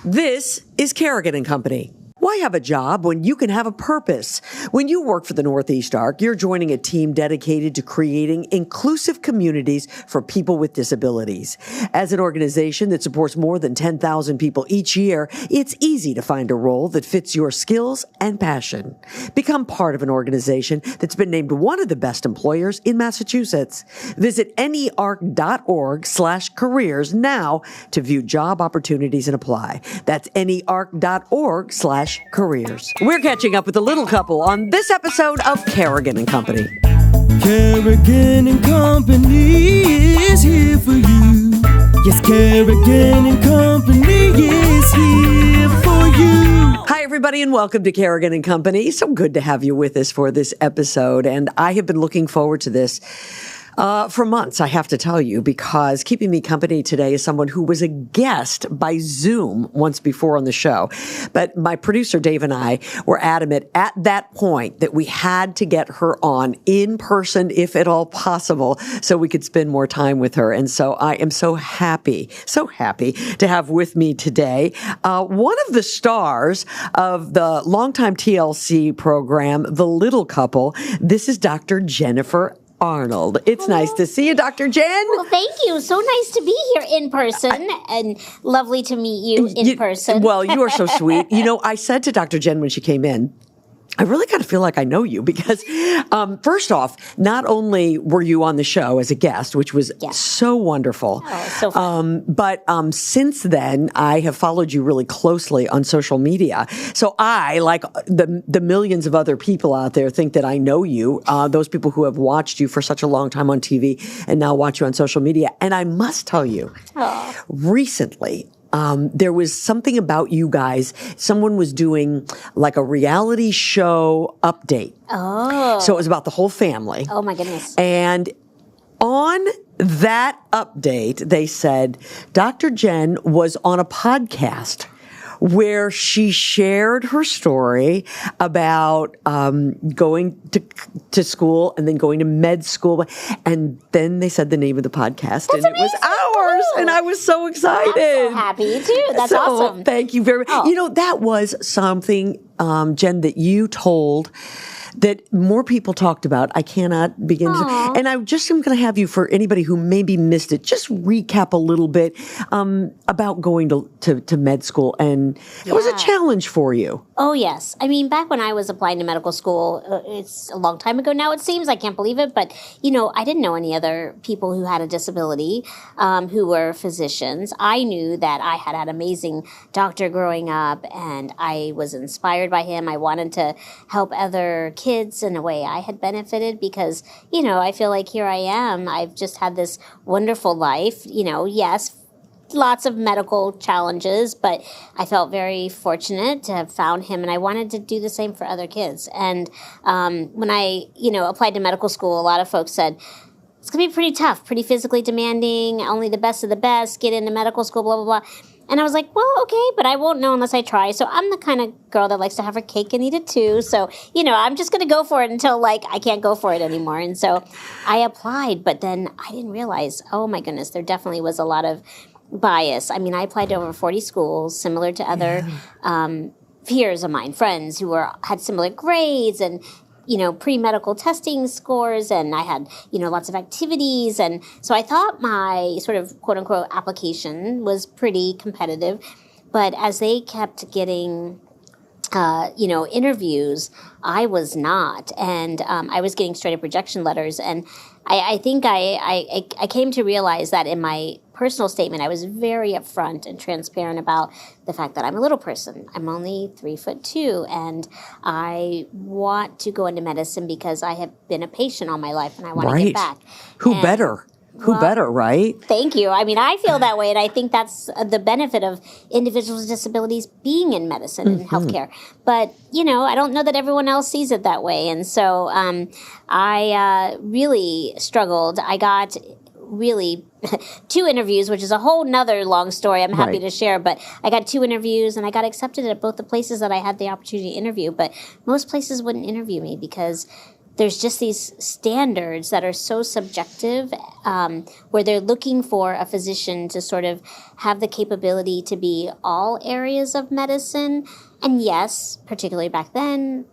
This is Kerrigan and Company. Why have a job when you can have a purpose? When you work for the Northeast Arc, you're joining a team dedicated to creating inclusive communities for people with disabilities. As an organization that supports more than 10,000 people each year, it's easy to find a role that fits your skills and passion. Become part of an organization that's been named one of the best employers in Massachusetts. Visit nearc.org/careers now to view job opportunities and apply. That's nearc.org/careers. We're catching up with the little couple on this episode of Kerrigan and Company. Kerrigan and Company is here for you. Yes, Kerrigan and Company is here for you. Hi, everybody, and welcome to Kerrigan and Company. So good to have you with us for this episode. And I have been looking forward to this for months, I have to tell you, because keeping me company today is someone who was a guest by Zoom once before on the show. But my producer, Dave, and I were adamant at that point that we had to get her on in person, if at all possible, so we could spend more time with her. And so I am so happy to have with me today one of the stars of the longtime TLC program, The Little Couple. This is Dr. Jennifer Arnold. It's nice to see you, Dr. Jen. Well, thank you. So nice to be here in person and lovely to meet you in person. Well, you are so sweet. You know, I said to Dr. Jen when she came in, I really kind of feel like I know you because, first off, not only were you on the show as a guest, which was so wonderful, so fun. but since then, I have followed you really closely on social media. So I, like the millions of other people out there, think that I know you, those people who have watched you for such a long time on TV and now watch you on social media. And I must tell you, recently, there was something about you guys. Someone was doing like a reality show update. Oh. So it was about the whole family. Oh, my goodness. And on that update, they said Dr. Jen was on a podcast where she shared her story about going to school and then going to med school. And then they said the name of the podcast. That's and amazing. It was ours. And I was so excited. I'm so happy, too. That's awesome. Thank you very much. Oh. You know, that was something, Jen, that you told that more people talked about. I cannot begin to. And I just am going to have you, for anybody who maybe missed it, just recap a little bit about going to med school. And it was a challenge for you. Oh, yes. I mean, back when I was applying to medical school, it's a long time ago now, it seems. I can't believe it. But, you know, I didn't know any other people who had a disability who were physicians. I knew that I had an amazing doctor growing up, and I was inspired by him. I wanted to help other kids in a way I had benefited because, you know, I feel like here I am. I've just had this wonderful life, you know, yes, lots of medical challenges, but I felt very fortunate to have found him, and I wanted to do the same for other kids. And when I, you know, applied to medical school, a lot of folks said, it's going to be pretty tough, pretty physically demanding, only the best of the best, get into medical school, blah, blah, blah. And I was like, well, okay, but I won't know unless I try. So I'm the kind of girl that likes to have her cake and eat it too. So, you know, I'm just going to go for it until, like, I can't go for it anymore. And so I applied, but then I didn't realize, oh, my goodness, there definitely was a lot of bias. I mean, I applied to over 40 schools, similar to other peers of mine, friends who had similar grades and, you know, pre-medical testing scores, and I had, you know, lots of activities. And so I thought my sort of quote-unquote application was pretty competitive. But as they kept getting, you know, interviews, I was not. And I was getting straight-up rejection letters. And I think I came to realize that in my personal statement, I was very upfront and transparent about the fact that I'm a little person. I'm only 3'2", and I want to go into medicine because I have been a patient all my life, and I want to get back. Who better? Who better, right? Thank you. I mean, I feel that way, and I think that's the benefit of individuals with disabilities being in medicine and healthcare. But, you know, I don't know that everyone else sees it that way. And so I really struggled. I got really 2 interviews, which is a whole nother long story I'm happy to share. But I got 2 interviews, and I got accepted at both the places that I had the opportunity to interview. But most places wouldn't interview me because there's just these standards that are so subjective, where they're looking for a physician to sort of have the capability to be all areas of medicine. And yes, particularly back then,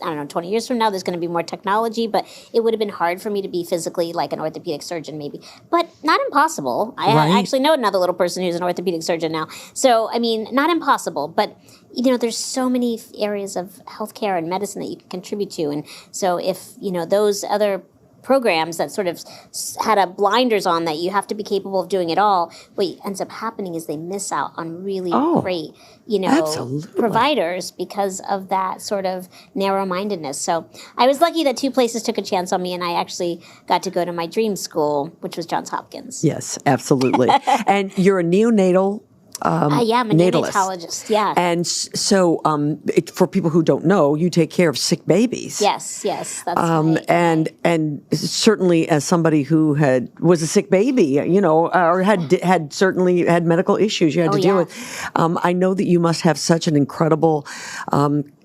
I don't know, 20 years from now, there's going to be more technology, but it would have been hard for me to be physically like an orthopedic surgeon maybe, but not impossible. I actually know another little person who's an orthopedic surgeon now. So, I mean, not impossible, but there's so many areas of healthcare and medicine that you can contribute to. And so if, those other programs that sort of had a blinders on that you have to be capable of doing it all, what ends up happening is they miss out on really great, providers because of that sort of narrow-mindedness. So I was lucky that 2 places took a chance on me, and I actually got to go to my dream school, which was Johns Hopkins. Yes, absolutely. And you're a neonatal yeah, I'm a neonatologist. Yeah. And so for people who don't know, you take care of sick babies. Yes, that's right. And certainly as somebody who was a sick baby, or had certainly had medical issues you had to deal with, I know that you must have such an incredible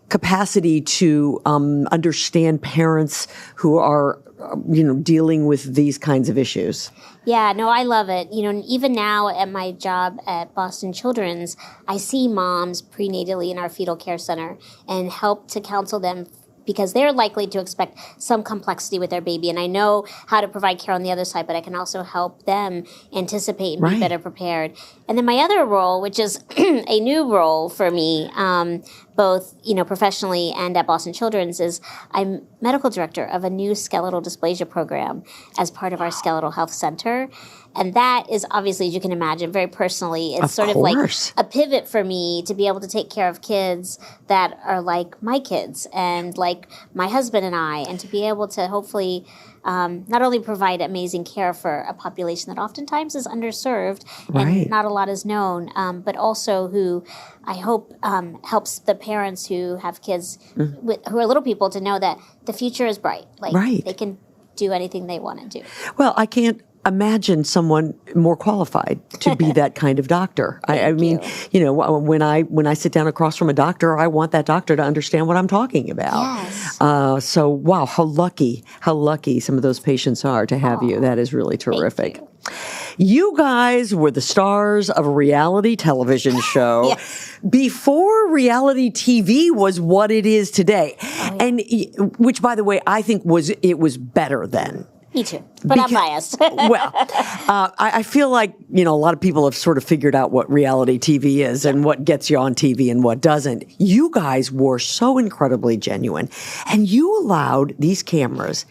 capacity to understand parents who are dealing with these kinds of issues. Yeah, no, I love it. Even now at my job at Boston Children's, I see moms prenatally in our fetal care center and help to counsel them because they're likely to expect some complexity with their baby. And I know how to provide care on the other side, but I can also help them anticipate and be better prepared. And then my other role, which is a new role for me, both professionally and at Boston Children's, is I'm medical director of a new skeletal dysplasia program as part of our skeletal health center. And that is obviously, as you can imagine, very personally, it's sort of like a pivot for me to be able to take care of kids that are like my kids and like my husband and I, and to be able to hopefully not only provide amazing care for a population that oftentimes is underserved and not a lot is known, but also who I hope helps the parents who have kids who are little people to know that the future is bright. Like they can do anything they want to do. Well, I can't imagine someone more qualified to be that kind of doctor. I mean, when I sit down across from a doctor, I want that doctor to understand what I'm talking about. Yes. So, wow, how lucky some of those patients are to have you. That is really terrific. You guys were the stars of a reality television show before reality TV was what it is today. And which, by the way, I think it was better then. Me too, but I'm biased. Well, I feel like, a lot of people have sort of figured out what reality TV is and what gets you on TV and what doesn't. You guys were so incredibly genuine, and you allowed these cameras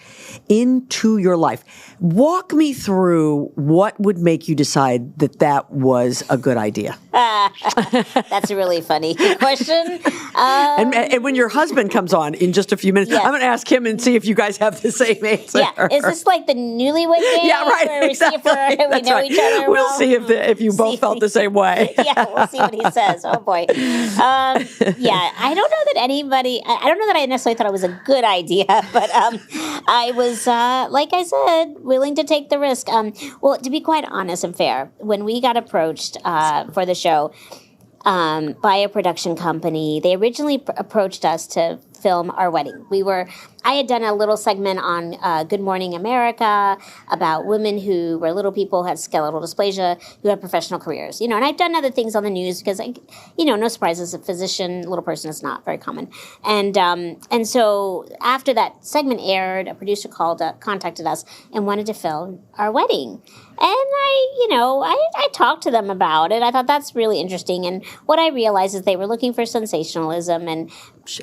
into your life. Walk me through what would make you decide that was a good idea. That's a really funny question. And when your husband comes on in just a few minutes, I'm going to ask him and see if you guys have the same answer. Yeah, is this like the newlywed game? Yeah, right. Where Exactly. we see if we know each other We'll well? see if you both felt the same way. Yeah, we'll see what he says. Oh boy. I don't know that anybody. I don't know that I necessarily thought it was a good idea, but I was, like I said, willing to take the risk. Well, to be quite honest and fair, when we got approached for the show by a production company, they originally approached us to film our wedding. I had done a little segment on Good Morning America about women who were little people, had skeletal dysplasia, who had professional careers. And I've done other things on the news because, no surprise, as a physician, little person is not very common. And so after that segment aired, a producer contacted us and wanted to film our wedding. And I talked to them about it. I thought that's really interesting. And what I realized is they were looking for sensationalism, and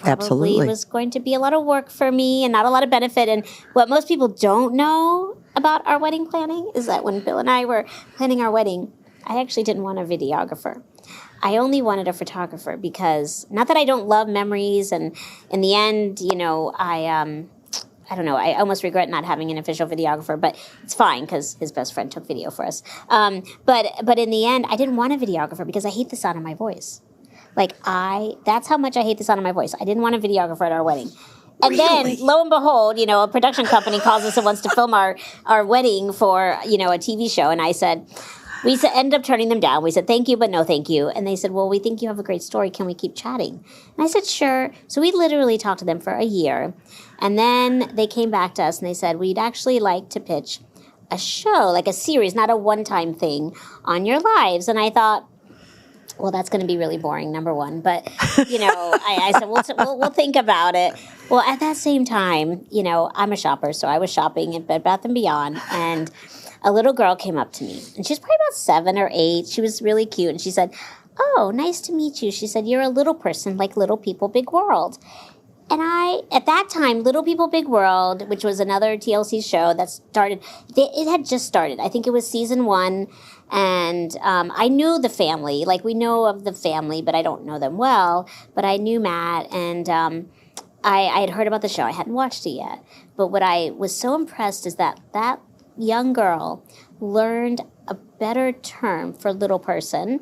probably was going to be a lot of work for me and not a lot of benefit. And what most people don't know about our wedding planning is that when Bill and I were planning our wedding, I actually didn't want a videographer. I only wanted a photographer because, not that I don't love memories, and in the end, I don't know. I almost regret not having an official videographer, but it's fine because his best friend took video for us. But in the end, I didn't want a videographer because I hate the sound of my voice. That's how much I hate the sound of my voice. I didn't want a videographer at our wedding. And then, lo and behold, a production company calls us and wants to film our wedding for, a TV show. And I said, we ended up turning them down. We said, thank you, but no thank you. And they said, well, we think you have a great story. Can we keep chatting? And I said, sure. So we literally talked to them for a year. And then they came back to us and they said, we'd actually like to pitch a show, like a series, not a one-time thing on your lives. And I thought, well, that's going to be really boring, number one. But, I said, we'll think about it. Well, at that same time, I'm a shopper, so I was shopping at Bed Bath & Beyond, and a little girl came up to me. And she's probably about 7 or 8. She was really cute. And she said, oh, nice to meet you. She said, you're a little person like Little People, Big World. And at that time, Little People, Big World, which was another TLC show that started, it had just started. I think it was season 1. And I knew the family. Like, we know of the family, but I don't know them well. But I knew Matt, and I had heard about the show. I hadn't watched it yet. But what I was so impressed is that young girl learned a better term for little person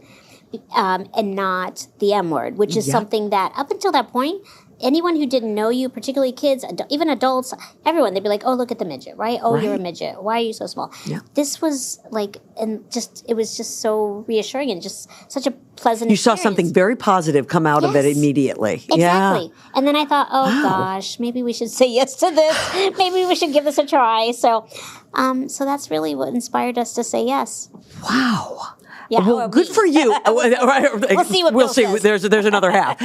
and not the M word, which is something that up until that point, anyone who didn't know you, particularly kids, even adults, everyone, they'd be like, oh, look at the midget, right? Oh, you're a midget. Why are you so small? Yeah. This was it was just so reassuring and just such a pleasant You experience. saw something very positive come out of it immediately. Exactly. Yeah. And then I thought, gosh, maybe we should say yes to this. Maybe we should give this a try. So that's really what inspired us to say yes. Wow. Yeah, well, good for you. We'll see what Bill says. There's another half.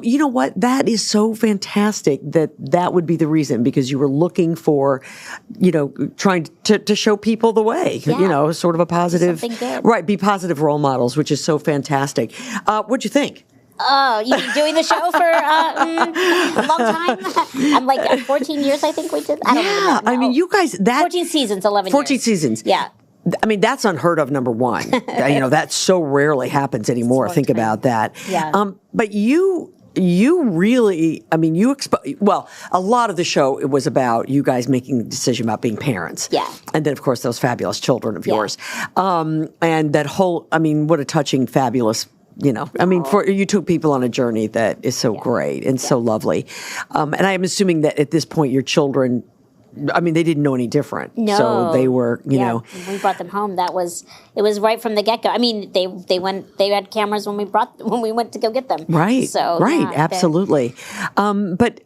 You know what? That is so fantastic that would be the reason, because you were looking for, trying to show people the way, sort of a positive, something good. Right, be positive role models, which is so fantastic. What'd you think? Oh, you've been doing the show for a long time? I'm like 14 years, I think we did. I don't even know. I mean, you guys, 14 seasons, 11 14 years. seasons. Yeah. I mean, that's unheard of, number one. That so rarely happens anymore. Think about that. Yeah. But you really, I mean, a lot of the show, it was about you guys making the decision about being parents. Yeah. And then, of course, those fabulous children of yours. And that whole, I mean, what a touching, fabulous, for you took people on a journey that is so great and so lovely. And I am assuming that at this point, your children, I mean, they didn't know any different. No. So they were, When we brought them home, it was right from the get-go. I mean, they had cameras when we went to go get them. Right. So right. Absolutely. But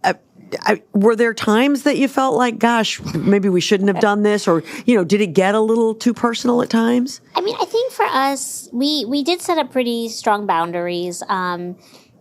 were there times that you felt like, gosh, maybe we shouldn't have done this, or, did it get a little too personal at times? I mean, I think for us, we did set up pretty strong boundaries,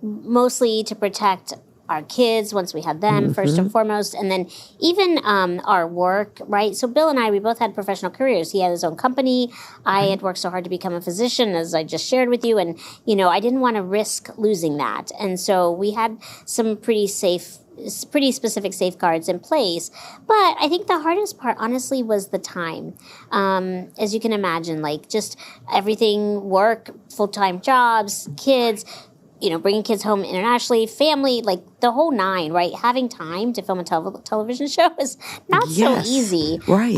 mostly to protect our kids once we had them, first and foremost, and then even our work, right? So Bill and I, we both had professional careers. He had his own company. I had worked so hard to become a physician, as I just shared with you, and, I didn't want to risk losing that. And so we had some pretty specific safeguards in place. But I think the hardest part, honestly, was the time. As you can imagine, like just everything, work, full-time jobs, kids, bringing kids home internationally, family, like the whole 9, right? Having time to film a television show is not so easy. Right.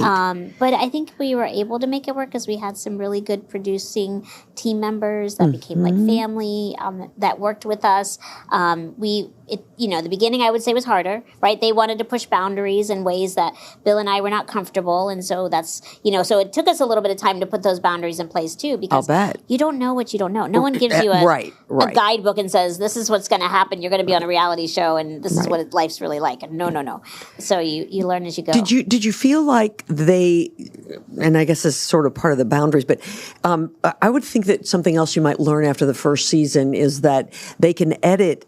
But I think we were able to make it work because we had some really good producing team members that became like family that worked with us. The beginning I would say was harder, right? They wanted to push boundaries in ways that Bill and I were not comfortable. And so that's, so it took us a little bit of time to put those boundaries in place too, because you don't know what you don't know. No one gives you a guidebook and says, this is what's going to happen. You're going to be on a reality show and this is what life's really like. No. So you learn as you go. Did you feel like they, and I guess this is sort of part of the boundaries, but I would think that something else you might learn after the first season is that they can edit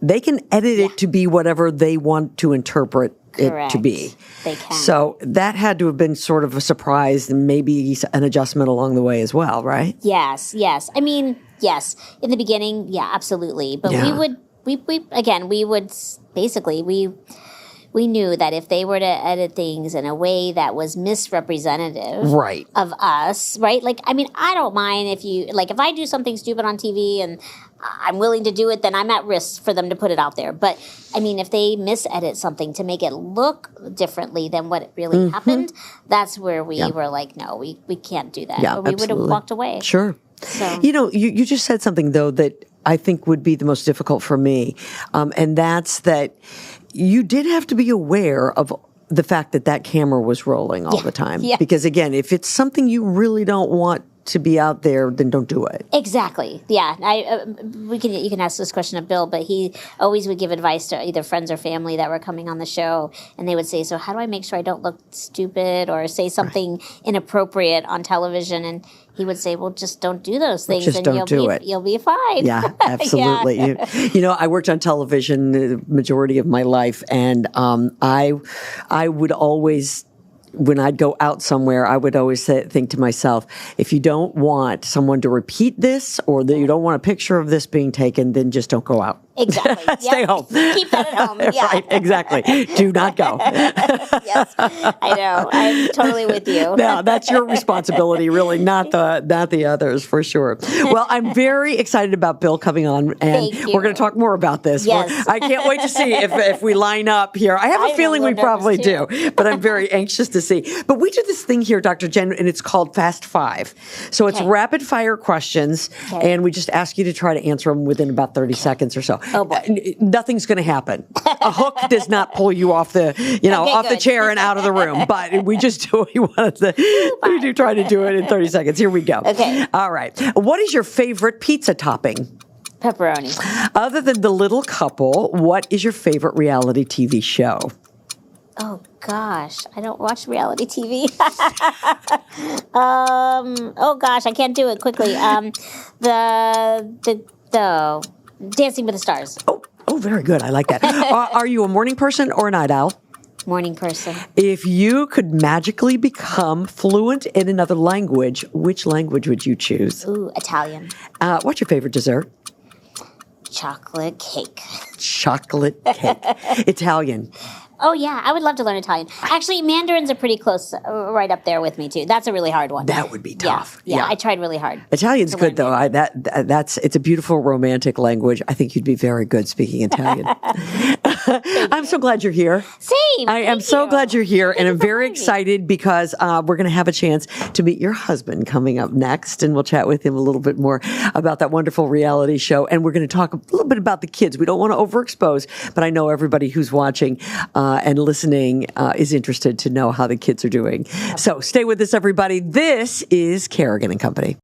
it to be whatever they want to interpret it to be. They can. So that had to have been sort of a surprise and maybe an adjustment along the way as well, right? Yes. I mean, yes. In the beginning, yeah, absolutely. But we knew that if they were to edit things in a way that was misrepresentative of us, right? Like, I mean, I don't mind if I do something stupid on TV and I'm willing to do it, then I'm at risk for them to put it out there. But, I mean, if they misedit something to make it look differently than what it really happened, that's where we were like, no, we can't do that. Yeah, or we would have walked away. Sure. So. You just said something, though, that I think would be the most difficult for me. And that's that you did have to be aware of the fact that camera was rolling all the time. Yeah. Because, again, if it's something you really don't want to be out there, then don't do it. Exactly. Yeah. You can ask this question of Bill, but he always would give advice to either friends or family that were coming on the show, and they would say, "So how do I make sure I don't look stupid or say something inappropriate on television?" And he would say, "Well, just don't do those things, Just and don't do it. You'll be fine." Yeah, absolutely. Yeah. You know, I worked on television the majority of my life, and I would always, when I'd go out somewhere, I would always think to myself, if you don't want someone to repeat this, or that you don't want a picture of this being taken, then just don't go out. Exactly. Stay home. Keep that at home. Yeah. Right, exactly. Do not go. Yes, I know. I'm totally with you. No, that's your responsibility, really, not the others, for sure. Well, I'm very excited about Bill coming on, and we're going to talk more about this. Yes. I can't wait to see if we line up here. I have a feeling we probably do, but I'm very anxious to see. But we do this thing here, Dr. Jen, and it's called Fast Five. So it's rapid fire questions, and we just ask you to try to answer them within about 30 seconds or so. Oh boy. Nothing's going to happen. A hook does not pull you off the chair and out of the room. But we just do what you want to. We do try to do it in 30 seconds. Here we go. Okay. All right. What is your favorite pizza topping? Pepperoni. Other than The Little Couple, what is your favorite reality TV show? Oh gosh, I don't watch reality TV. Oh gosh, I can't do it quickly. The Dancing with the Stars. Oh, very good. I like that. Are you a morning person or a night owl? Morning person. If you could magically become fluent in another language, which language would you choose? Ooh, Italian. What's your favorite dessert? Chocolate cake. Chocolate cake. Italian. Oh yeah, I would love to learn Italian. Actually, Mandarin's are pretty close, right up there with me too. That's a really hard one. That would be tough. Yeah, I tried really hard. Italian's good though. It's a beautiful romantic language. I think you'd be very good speaking Italian. I'm so glad you're here. Same. I am so glad you're here, and I'm very excited because we're going to have a chance to meet your husband coming up next, and we'll chat with him a little bit more about that wonderful reality show, and we're going to talk a little bit about the kids. We don't want to overexpose, but I know everybody who's watching and listening is interested to know how the kids are doing. So stay with us, everybody. This is Kerrigan and Company.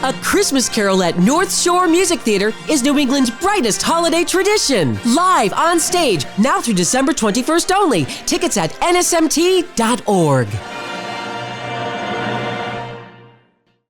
A Christmas Carol at North Shore Music Theater is New England's brightest holiday tradition. Live on stage, now through December 21st only. Tickets at nsmt.org.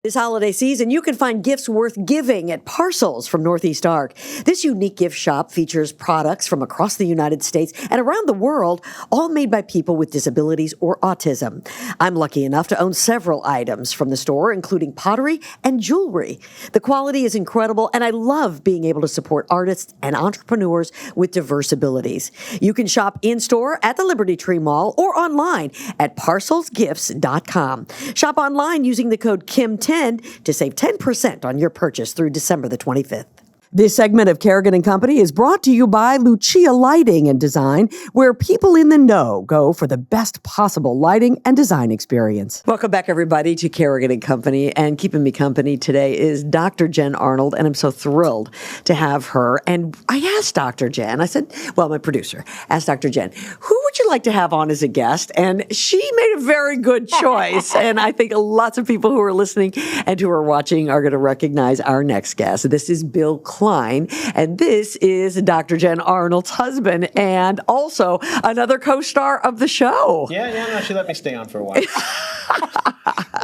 This holiday season, you can find gifts worth giving at Parcels from Northeast Arc. This unique gift shop features products from across the United States and around the world, all made by people with disabilities or autism. I'm lucky enough to own several items from the store, including pottery and jewelry. The quality is incredible, and I love being able to support artists and entrepreneurs with diverse abilities. You can shop in-store at the Liberty Tree Mall or online at parcelsgifts.com. Shop online using the code KIM10 to save 10% on your purchase through December the 25th. This segment of Kerrigan and Company is brought to you by Lucia Lighting and Design, where people in the know go for the best possible lighting and design experience. Welcome back, everybody, to Kerrigan and Company. And keeping me company today is Dr. Jen Arnold, and I'm so thrilled to have her. And I asked Dr. Jen, I said, well, my producer asked Dr. Jen, who would you like to have on as a guest? And she made a very good choice. And I think lots of people who are listening and who are watching are going to recognize our next guest. This is Bill Klein, and this is Dr. Jen Arnold's husband and also another co-star of the show. Yeah, no, she let me stay on for a while.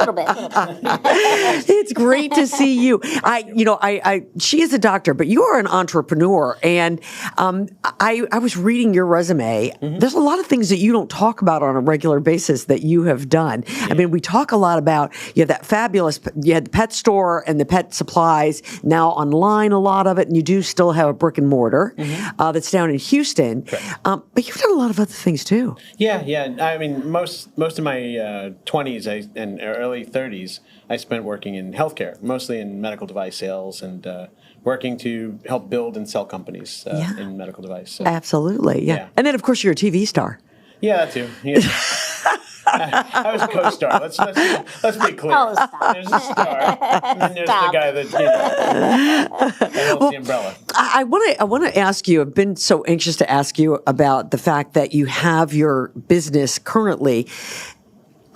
A little bit. It's great to see you. She is a doctor, but you are an entrepreneur, and I was reading your resume. Mm-hmm. There's a lot of things that you don't talk about on a regular basis that you have done. Yeah. I mean, we talk a lot about, you have that fabulous, you had the pet store and the pet supplies, now online a lot of it, and you do still have a brick and mortar that's down in Houston. But you've done a lot of other things too. Yeah. I mean, most of my 20s and early 30s, I spent working in healthcare, mostly in medical device sales and working to help build and sell companies in medical device. So. Absolutely, yeah. And then, of course, you're a TV star. Yeah, that too. Yeah. I was a co-star. Let's be clear. Oh, stop. There's a star, and then there's the guy that holds the umbrella. I want to ask you. I've been so anxious to ask you about the fact that you have your business currently.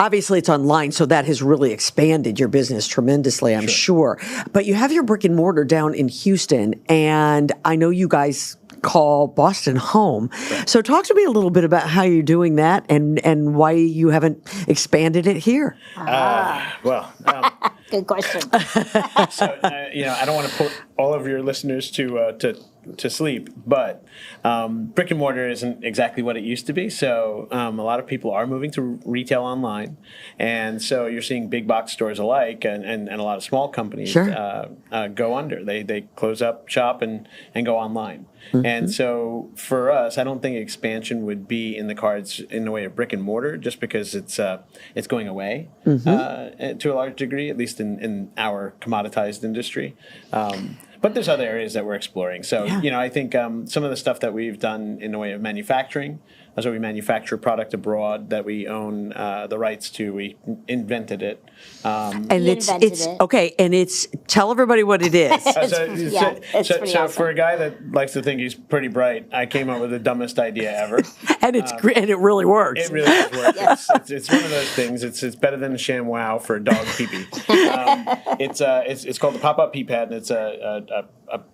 obviously it's online, so that has really expanded your business tremendously, I'm sure. But you have your brick and mortar down in Houston, and I know you guys call Boston home. Right. So talk to me a little bit about how you're doing that and why you haven't expanded it here. Good question. So, I don't want to put all of your listeners to sleep, but brick and mortar isn't exactly what it used to be. So a lot of people are moving to retail online, and so you're seeing big box stores alike and a lot of small companies go under. They close up shop and go online. Mm-hmm. And so for us, I don't think expansion would be in the cards in the way of brick and mortar, just because it's going away to a large degree, at least in our commoditized industry. But there's other areas that we're exploring. So, I think some of the stuff that we've done in the way of manufacturing, so we manufacture product abroad that we own the rights to. We invented it. And it's okay. And it's tell everybody what it is. So for a guy that likes to think he's pretty bright, I came up with the dumbest idea ever. And it's and it really works. It really does work. It's one of those things. It's better than a sham wow for a dog pee-pee. It's called the pop-up pee pad, and it's a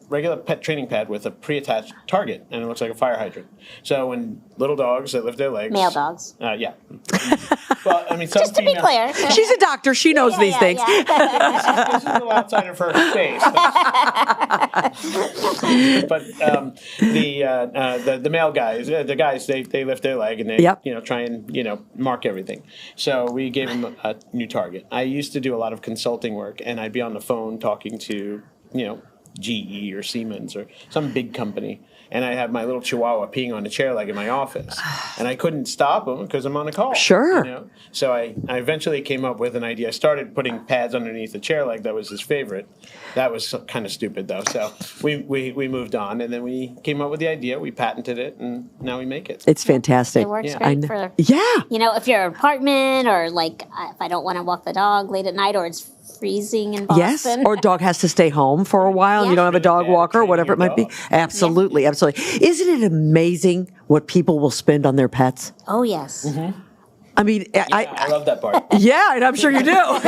regular pet training pad with a pre-attached target, and it looks like a fire hydrant. So when little dogs that lift their legs, male dogs, well, I mean, some just to be clear, she's a doctor. She knows these things. Yeah. This is a little outside of her space. But the male guys, the guys, they lift their leg and they try and mark everything. So we gave them a new target. I used to do a lot of consulting work, and I'd be on the phone talking to GE or Siemens or some big company, and I had my little chihuahua peeing on the chair leg in my office, and I couldn't stop him because I'm on a call. Sure. So I eventually came up with an idea. I started putting pads underneath the chair leg. That was his favorite. That was kind of stupid, though. So we moved on, and then we came up with the idea. We patented it, and now we make it. It's fantastic. It works great for if you're an apartment, or like if I don't want to walk the dog late at night, or it's freezing in Boston. Yes, or dog has to stay home for a while and you don't have a dog walker or whatever it might be. Absolutely, absolutely. Isn't it amazing what people will spend on their pets? Oh, yes. Mm-hmm. I mean, I love that part. Yeah, and I'm sure you do. I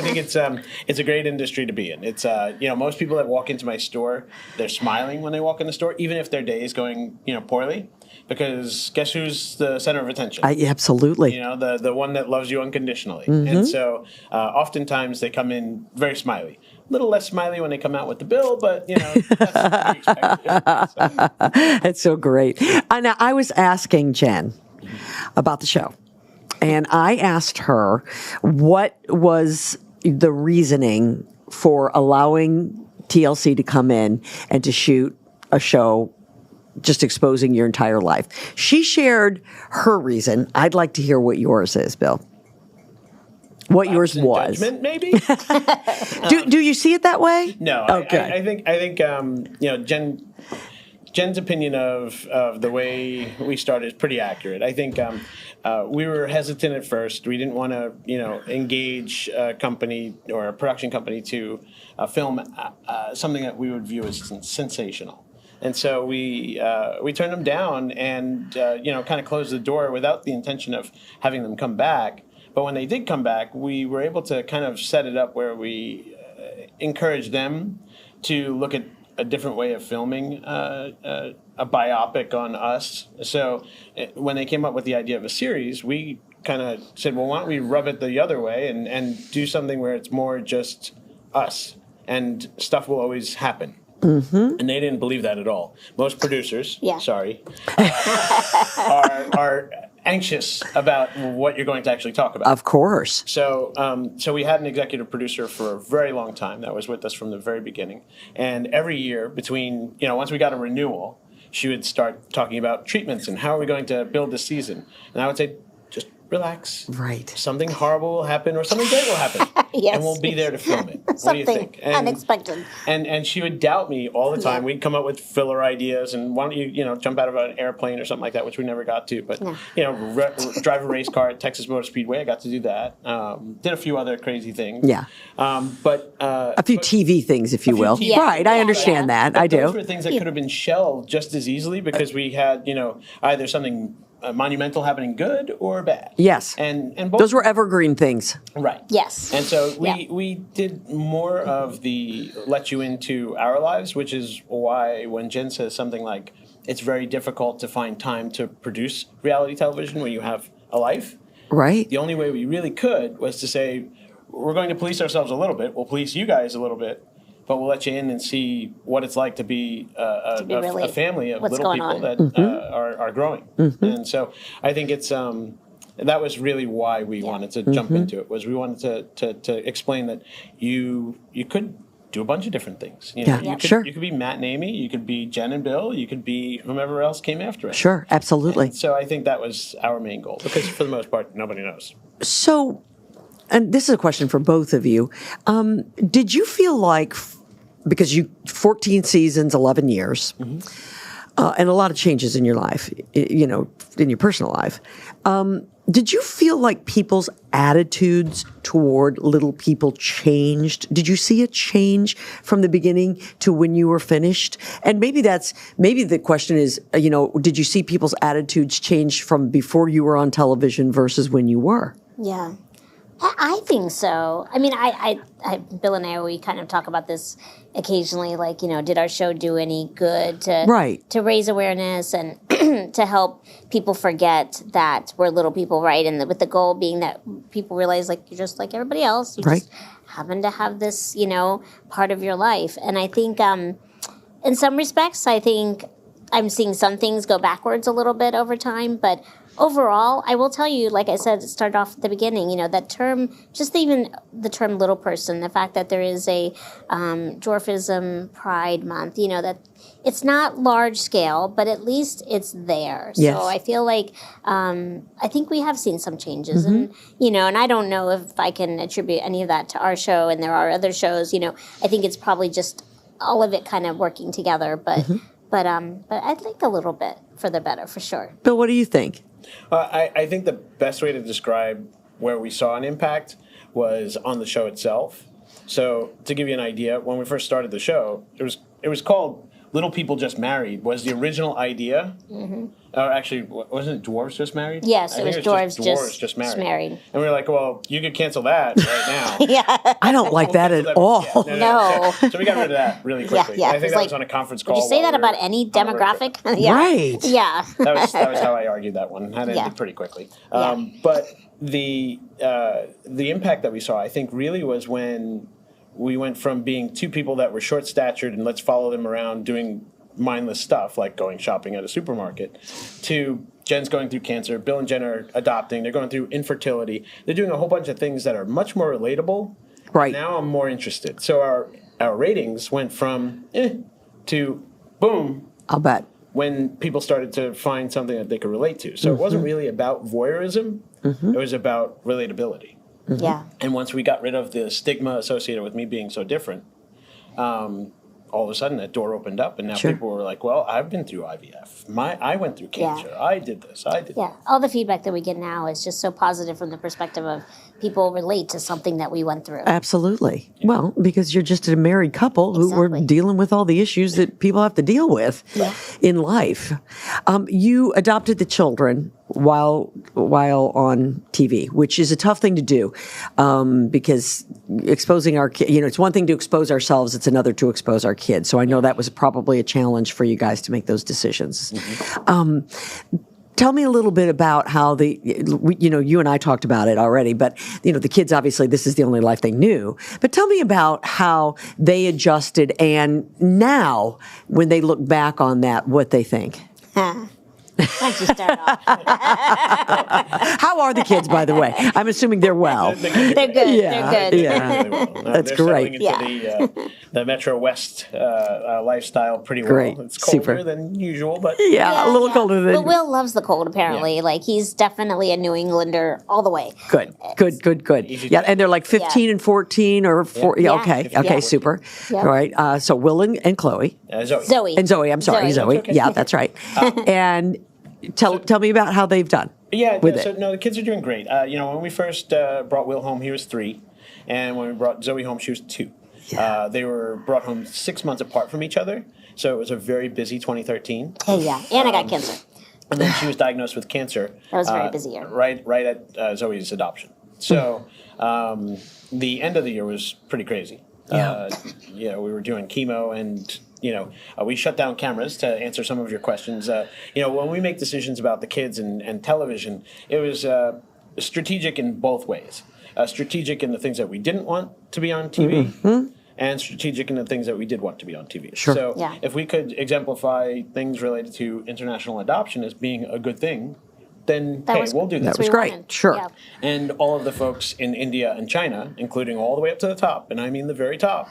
think it's a great industry to be in. It's most people that walk into my store, they're smiling when they walk in the store, even if their day is going poorly. Because guess who's the center of attention? Absolutely. The one that loves you unconditionally. Mm-hmm. And so oftentimes they come in very smiley. A little less smiley when they come out with the bill, but, that's to be expected. That's so great. Now, I was asking Jen about the show, and I asked her what was the reasoning for allowing TLC to come in and to shoot a show just exposing your entire life. She shared her reason. I'd like to hear what yours is, Bill. What yours was. Judgment, maybe? Do you see it that way? No. Okay. I think Jen's opinion of the way we started is pretty accurate. I think we were hesitant at first. We didn't want to, engage a company or a production company to film something that we would view as sensational. And so we turned them down and, kind of closed the door without the intention of having them come back. But when they did come back, we were able to kind of set it up where we encouraged them to look at a different way of filming a biopic on us. So when they came up with the idea of a series, we kind of said, well, why don't we rub it the other way and do something where it's more just us and stuff will always happen. Mm-hmm. And they didn't believe that at all. Most producers, are anxious about what you're going to actually talk about. Of course. So we had an executive producer for a very long time that was with us from the very beginning. And every year between, once we got a renewal, she would start talking about treatments and how are we going to build this season. And I would say, just relax. Right. Something horrible will happen or something great will happen. Yes. And we'll be there to film it. What Something do you think? unexpected. And she would doubt me all the time. We'd come up with filler ideas and why don't you, jump out of an airplane or something like that, which we never got to. But, drive a race car at Texas Motor Speedway. I got to do that. Did a few other crazy things. Yeah. A few TV things, if you will. TV Right. I understand that. I do. Those were things that could have been shelved just as easily because we had, either something monumental happening, good or bad. Yes. And both, those were evergreen things. right. Yes. And so we did more of the let you into our lives, which is why when Jen says something like, it's very difficult to find time to produce reality television when you have a life. Right. The only way we really could was to say, we're going to police ourselves a little bit. We'll police you guys a little bit, but we'll let you in and see what it's like to be a family of little people that are growing. And so I think it's that was really why we wanted to jump into it. Was we wanted to explain that you could do a bunch of different things. You know, you could be Matt and Amy. You could be Jen and Bill. You could be whomever else came after it. Sure, absolutely. And so I think that was our main goal, because for the most part, nobody knows. So, and this is a question for both of you. Did you feel like, because you 14 seasons, 11 years, and a lot of changes in your life, you know, in your personal life, did you feel like people's attitudes toward little people changed? Did you see a change from the beginning to when you were finished? And maybe the question is, you know, did you see people's attitudes change from before you were on television versus when you were? Yeah. I think so. I mean, Bill and I, we kind of talk about this occasionally, like, you know, did our show do any good to raise awareness and to help people forget that we're little people, right? And with the goal being that people realize, like, you're just like everybody else. You just happen to have this, you know, part of your life. And I think in some respects, I think I'm seeing some things go backwards a little bit over time, but overall, I will tell you, like I said, it started off at the beginning, you know, that term, just even the term little person, the fact that there is a dwarfism pride month, you know, that it's not large scale, but at least it's there. Yes. So I feel like, I think we have seen some changes and, you know, and I don't know if I can attribute any of that to our show, and there are other shows, you know, I think it's probably just all of it kind of working together, but I think a little bit for the better, for sure. Bill, what do you think? I think the best way to describe where we saw an impact was on the show itself. So to give you an idea, when we first started the show, it was called Little People Just Married, was the original idea. Actually, wasn't it Dwarves Just Married? Yes, it was Dwarves Just Married. Married. And we were like, well, you could cancel that right now. I don't like that at all. Yeah, No. So we got rid of that really quickly. Yeah, I think it's that like, was on a conference call. Would you say that about any demographic? Yeah. Right. Yeah. That was how I argued that one. Had ended pretty quickly. But the impact that we saw, I think, really was when we went from being two people that were short-statured and let's follow them around doing mindless stuff like going shopping at a supermarket, to Jen's going through cancer, Bill and Jen are adopting, they're going through infertility. They're doing a whole bunch of things that are much more relatable. Right. Now I'm more interested. So our ratings went from to boom. I'll bet. When people started to find something that they could relate to. So it wasn't really about voyeurism. It was about relatability. Yeah. And once we got rid of the stigma associated with me being so different, all of a sudden that door opened up, and now people were like, well, I've been through IVF. I went through cancer. I did this. I did that. All the feedback that we get now is just so positive from the perspective of people relate to something that we went through. Absolutely. Yeah. Well, because you're just a married couple who were dealing with all the issues that people have to deal with in life. You adopted the children while on TV, which is a tough thing to do, because exposing our kids, you know, it's one thing to expose ourselves, it's another to expose our kids. So I know that was probably a challenge for you guys to make those decisions. Tell me a little bit about how you and I talked about it already, but, you know, the kids, obviously, this is the only life they knew. But tell me about how they adjusted, and now, when they look back on that, what they think. Why don't you start off? How are the kids, by the way? I'm assuming they're well. They're good. Yeah. They're good. Yeah. Really well. That's they're great. Settling into the Metro West lifestyle pretty well. Great. It's colder Super. than usual, but Yeah, a little colder than. But Will loves the cold, apparently. Like, he's definitely a New Englander all the way. Good. Yeah, and they're like 15 and 14 or 4. Yeah. Okay. Okay. Super. Yeah. All right. So Will and Chloe. Zoe. And Zoe. I'm sorry, Zoe. Okay. Yeah, that's right. And tell me about how they've done. Yeah. With So it. no, the kids are doing great. You know, when we first brought Will home, he was 3, and when we brought Zoe home, she was 2. Yeah. They were brought home 6 months apart from each other, so it was a very busy 2013. Hey, yeah. And I got cancer. And then she was diagnosed with cancer. That was a very busy year. Right at Zoe's adoption. So the end of the year was pretty crazy. Yeah. We were doing chemo and, we shut down cameras to answer some of your questions. When we make decisions about the kids and television, it was strategic in both ways. Strategic in the things that we didn't want to be on TV. And strategic in the things that we did want to be on TV. Sure. So if we could exemplify things related to international adoption as being a good thing, then we'll do that. That was great. Sure. Yeah. And all of the folks in India and China, including all the way up to the top, and I mean the very top,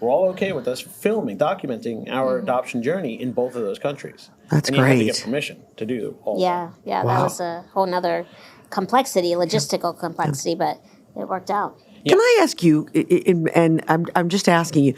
were all okay with us filming, documenting our adoption journey in both of those countries. That's and you had to great. get permission to do all Yeah, that was a whole nother complexity, logistical complexity, but it worked out. Can I ask you, and I'm just asking you,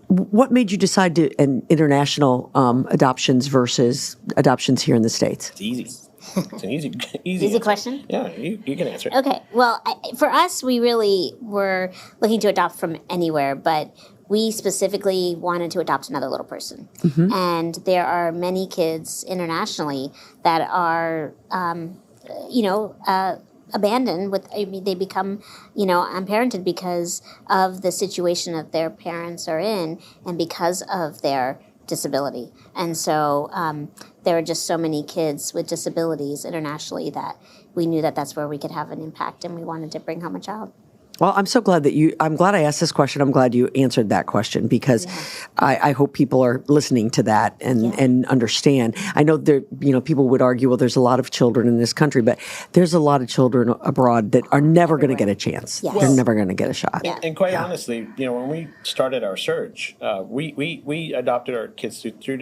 what made you decide to international adoptions versus adoptions here in the States? It's easy. It's an easy Easy question? Yeah, you can answer it. Okay. Well, for us, we really were looking to adopt from anywhere, but we specifically wanted to adopt another little person. And there are many kids internationally that are, abandoned they become, unparented because of the situation that their parents are in and because of their disability. And so there are just so many kids with disabilities internationally that we knew that that's where we could have an impact, and we wanted to bring home a child. Well, I'm so glad I'm glad I asked this question. I'm glad you answered that question because I hope people are listening to that and understand. I know people would argue, well, there's a lot of children in this country, but there's a lot of children abroad that are never going to get a chance. Yes. They're never going to get a shot. Yeah. And quite honestly, when we started our search, we adopted our kids through two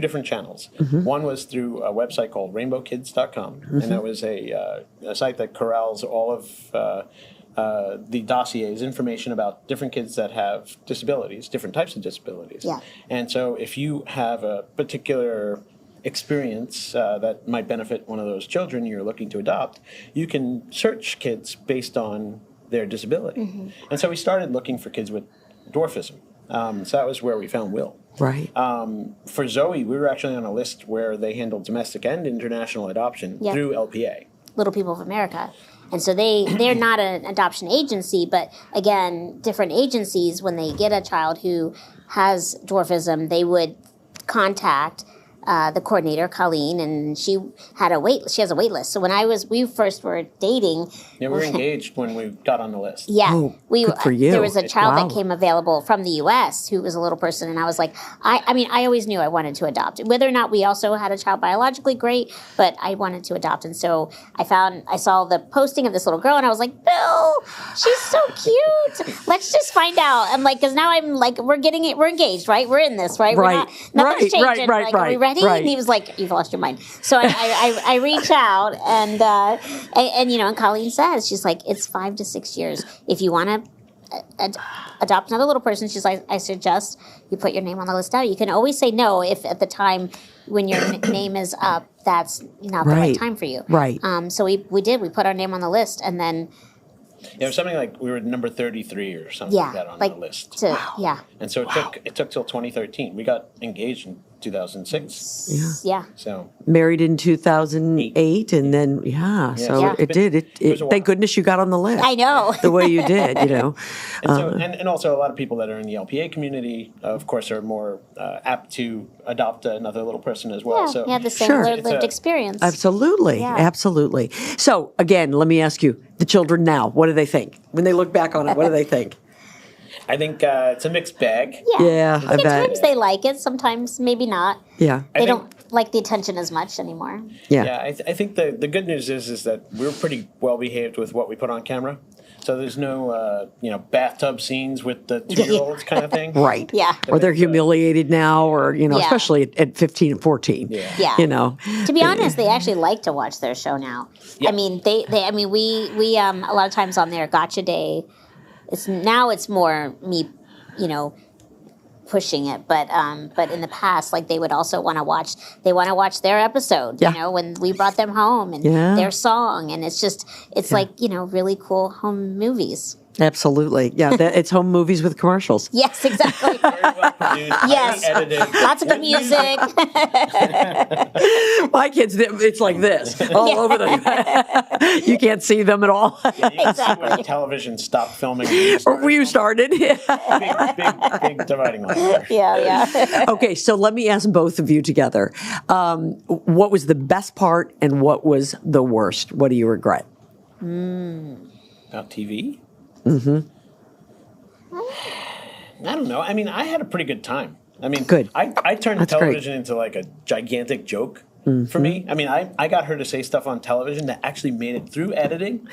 different channels. One was through a website called rainbowkids.com, and that was a site that corrals all of the dossiers, information about different kids that have disabilities, different types of disabilities. Yeah. And so if you have a particular experience that might benefit one of those children you're looking to adopt, you can search kids based on their disability. And so we started looking for kids with dwarfism. So that was where we found Will. Right. For Zoe, we were actually on a list where they handled domestic and international adoption through LPA. Little People of America. And so they're not an adoption agency, but again, different agencies, when they get a child who has dwarfism, they would contact the coordinator, Colleen, and she has a wait list. So when we first were dating. Yeah, we were engaged when we got on the list. Yeah. Oh, good for you. There was a child Wow. that came available from the U.S. who was a little person, and I was like, I always knew I wanted to adopt. Whether or not we also had a child biologically, great, but I wanted to adopt. And so I saw the posting of this little girl, and I was like, Bill, she's so cute. Let's just find out. I'm like, because now I'm like, we're engaged, right? We're in this, right? Right. Nothing's Right, changing. right, Like, are we ready? right. And he was like, you've lost your mind. So I reach out, and Colleen says, she's like, it's 5 to 6 years. If you want to adopt another little person, she's like, I suggest you put your name on the list now. You can always say no if at the time when your name is up, that's not the right time for you. Right. So we put our name on the list, and then Yeah, it was something like we were number 33 or something like that on the list. Yeah. And so it took till 2013. We got engaged in 2006. Yeah. So Married in 2008, and then so Yeah. it did. It was a while. Thank goodness you got on the list. I know. The way you did, and, and also a lot of people that are in the LPA community, of course, are more apt to adopt another little person as well. Yeah, So you have the same Sure. lived experience. Absolutely. Yeah. Absolutely. So again, let me ask you, the children now, what do they think? When they look back on it, what do they think? I think it's a mixed bag. Yeah, I bet. Sometimes they like it, sometimes maybe not. Yeah. They don't like the attention as much anymore. Yeah. Yeah, I think the good news is that we're pretty well behaved with what we put on camera. So there's no bathtub scenes with the 2-year-olds kind of thing. Right. Yeah. Or they're humiliated now, or, especially at 15 and 14. Yeah. To be honest, they actually like to watch their show now. Yeah. I mean, we a lot of times on their gotcha day, it's more me, pushing it, but in the past, like, they would also want to watch their episode, when we brought them home, and their song, and it's like, really cool home movies. Absolutely. Yeah, it's home movies with commercials. Yes, exactly. Very well produced, Yes. highly edited. Lots of good music. My kids, it's like this all over them. You can't see them at all. Yeah, you can see when television stopped filming. Or where you started. Big dividing line there. Yeah. Okay, so let me ask both of you together. What was the best part and what was the worst? What do you regret? About TV? Mm-hmm. I don't know. I mean, I had a pretty good time. I mean, Good. I turned That's television into like a gigantic joke for me. I mean, I got her to say stuff on television that actually made it through editing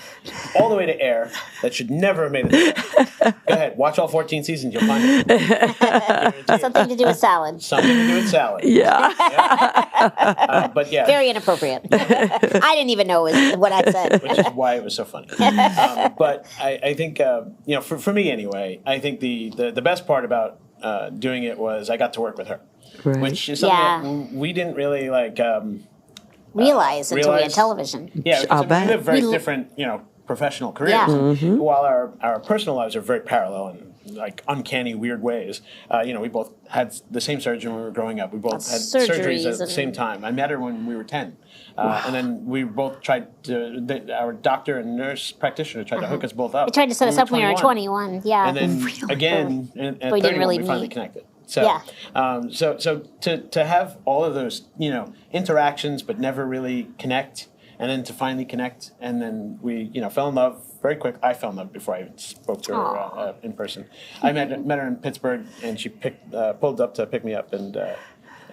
all the way to air that should never have made it through. Go ahead, watch all 14 seasons. You'll find it. Something to do with salad. Something to do with salad. Yeah. But yeah. Very inappropriate. I didn't even know what I said. Which is why it was so funny. But I think, for me anyway, I think the best part about doing it was I got to work with her. Right. Which is something that we didn't really Realize until we had television. Yeah, I'll we bet. live very different, professional careers. Yeah. Mm-hmm. While our personal lives are very parallel in like uncanny, weird ways. We both had the same surgery when we were growing up. We both had surgeries at the same time. I met her when we were 10. And then we both tried to, our doctor and nurse practitioner tried to hook us both up. They tried to set us up when we were 21. Yeah. And then again, at we 31, didn't really we finally meet. connected. So, so to have all of those, interactions, but never really connect, and then to finally connect, and then we, fell in love very quick. I fell in love before I even spoke to her in person. I met her in Pittsburgh, and she pulled up to pick me up, and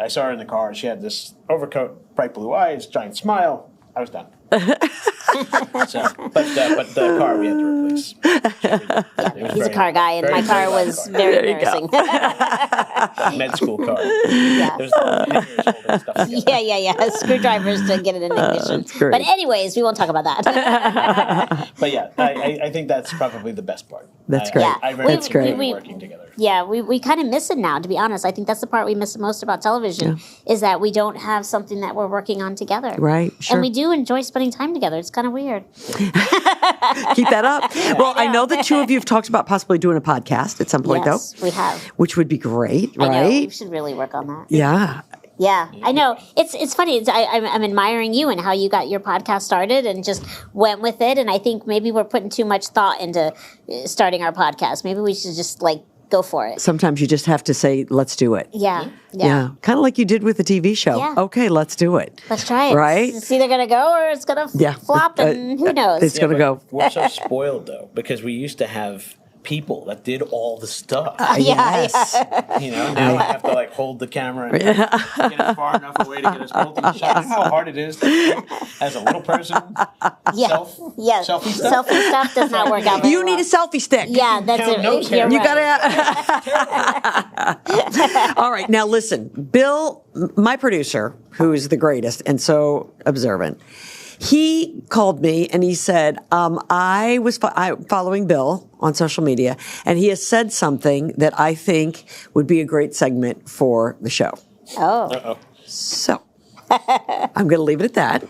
I saw her in the car. She had this overcoat, bright blue eyes, giant smile. I was done. But the car we had to replace. He's a car guy, and my car was very embarrassing. Med school car. Yeah. There's stuff together. Yeah. Screwdrivers to get it in ignition. great. But anyways, we won't talk about that. But yeah, I think that's probably the best part. That's great. I very That's much great. enjoy working together. Yeah, we kind of miss it now, to be honest. I think that's the part we miss the most about television, is that we don't have something that we're working on together. Right, sure. And we do enjoy spending time together. It's kind of weird. Keep that up. Well, I know the two of you have talked about possibly doing a podcast at some point, Yes, though. we have. Which would be great, I know. We right? should really work on that. Yeah. Yeah, I know. It's funny. I'm admiring you and how you got your podcast started and just went with it. And I think maybe we're putting too much thought into starting our podcast. Maybe we should just go for it. Sometimes you just have to say, let's do it. Yeah. Kind of like you did with the TV show. Yeah. Okay, let's do it. Let's try it. Right? It's either going to go or it's going to flop, and who knows? It's going to go. We're so spoiled though, because we used to have people that did all the stuff. Yes. Now I have to hold the camera and get it far enough away to get us both in the shot. You know how hard it is to, as a little person. Selfie stuff. Selfie stuff does not work out very You need a well. selfie stick. Yeah, that's Count it. nose You're hair. You right. gotta. All right, now listen. Bill, my producer, who is the greatest and so observant, he called me and he said, I was following Bill on social media, and he has said something that I think would be a great segment for the show. Oh. So I'm going to leave it at that.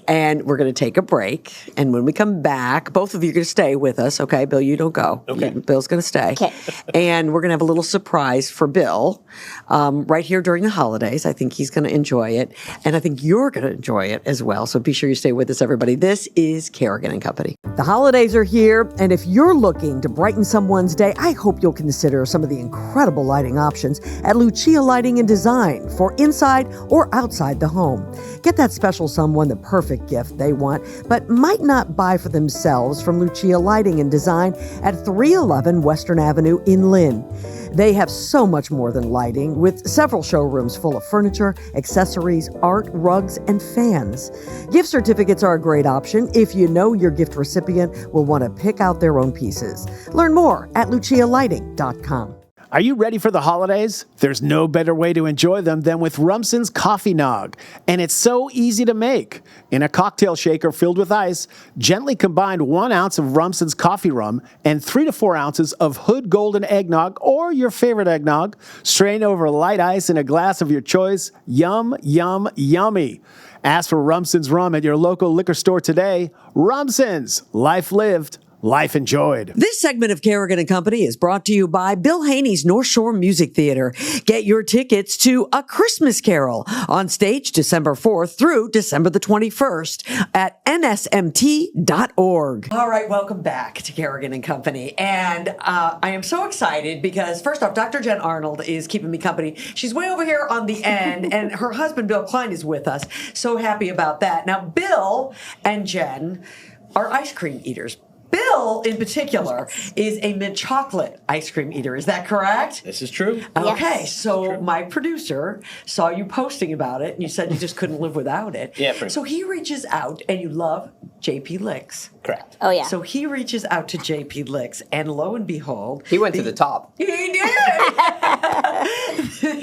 And we're going to take a break. And when we come back, both of you are going to stay with us. Okay, Bill, you don't go. Okay. Bill's going to stay. Okay. And we're going to have a little surprise for Bill right here during the holidays. I think he's going to enjoy it. And I think you're going to enjoy it as well. So be sure you stay with us, everybody. This is Kerrigan and Company. The holidays are here. And if you're looking to brighten someone's day, I hope you'll consider some of the incredible lighting options at Lucia Lighting and Design for inside or outside the home. Get that special someone the perfect gift they want, but might not buy for themselves from Lucia Lighting and Design at 311 Western Avenue in Lynn. They have so much more than lighting, with several showrooms full of furniture, accessories, art, rugs, and fans. Gift certificates are a great option if you know your gift recipient will want to pick out their own pieces. Learn more at lucialighting.com. Are you ready for the holidays? There's no better way to enjoy them than with Rumsen's Coffee Nog. And it's so easy to make. In a cocktail shaker filled with ice, gently combine 1 ounce of Rumsen's coffee rum and 3 to 4 ounces of Hood Golden Eggnog or your favorite eggnog. Strain over light ice in a glass of your choice. Yum, yum, yummy. Ask for Rumsen's Rum at your local liquor store today. Rumsen's. Life lived. life enjoyed. This segment of Kerrigan and Company is brought to you by Bill Haney's North Shore Music Theater. Get your tickets to A Christmas Carol on stage December 4th through December the 21st at nsmt.org. All right, welcome back to Kerrigan and Company. And I am so excited because, first off, Dr. Jen Arnold is keeping me company. She's way over here on the end, and her husband, Bill Klein, is with us. So happy about that. Now, Bill and Jen are ice cream eaters. Bill, in particular, is a mint chocolate ice cream eater. Is that correct? This is true. Okay, so my producer saw you posting about it, and you said you just couldn't live without it. Yeah, pretty So he reaches out, and you love JP Licks. Correct. Oh, yeah. So he reaches out to JP Licks, and lo and behold, He went to the top. he did.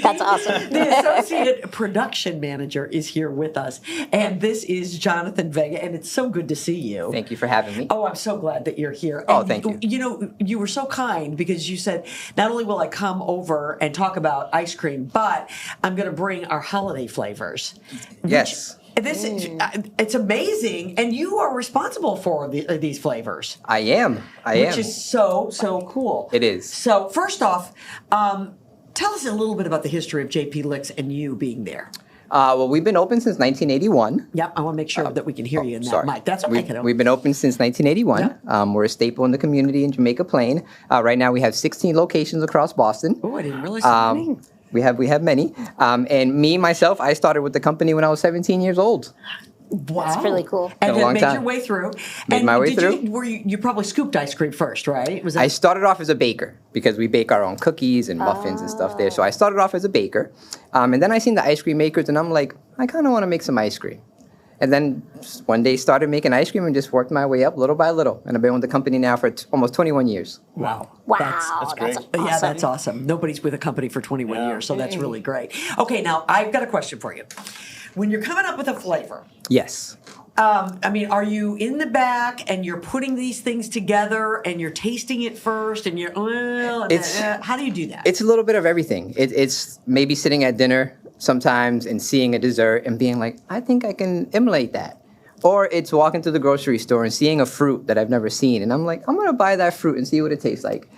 That's awesome. The associate production manager is here with us, and this is Jonathan Vega, and it's so good to see you. Thank you for having me. Oh, I'm so glad that you're here. Oh, And thank you. You know, you were so kind because you said, not only will I come over and talk about ice cream, but I'm going to bring our holiday flavors. Yes. This it's amazing, and you are responsible for these flavors. I am. Which is so cool. It is. So first off, tell us a little bit about the history of JP Licks and you being there. Well, we've been open since 1981. Yep, I want to make sure that we can hear you in that Sorry. mic. That's okay. We've been open since 1981. Yeah. We're a staple in the community in Jamaica Plain. Right now, we have 16 locations across Boston. Oh, I didn't realize that. We have many. And me, myself, I started with the company when I was 17 years old. Wow. That's really cool. And Been a then long made time. your way through. Made And my way did through. You probably scooped ice cream first, right? Was I started off as a baker because we bake our own cookies and muffins and stuff there. So I started off as a baker. And then I seen the ice cream makers and I'm like, I kind of want to make some ice cream. And then one day started making ice cream and just worked my way up little by little. And I've been with the company now for almost 21 years. Wow. Wow. That's great. awesome. Yeah, that's awesome. Nobody's with a company for 21 Yeah. years, so that's really great. Okay, now I've got a question for you. When you're coming up with a flavor, Yes. I mean, are you in the back and you're putting these things together and you're tasting it first and you're, how do you do that? It's a little bit of everything. It's maybe sitting at dinner sometimes and seeing a dessert and being like, I think I can emulate that. Or it's walking to the grocery store and seeing a fruit that I've never seen. And I'm like, I'm going to buy that fruit and see what it tastes like.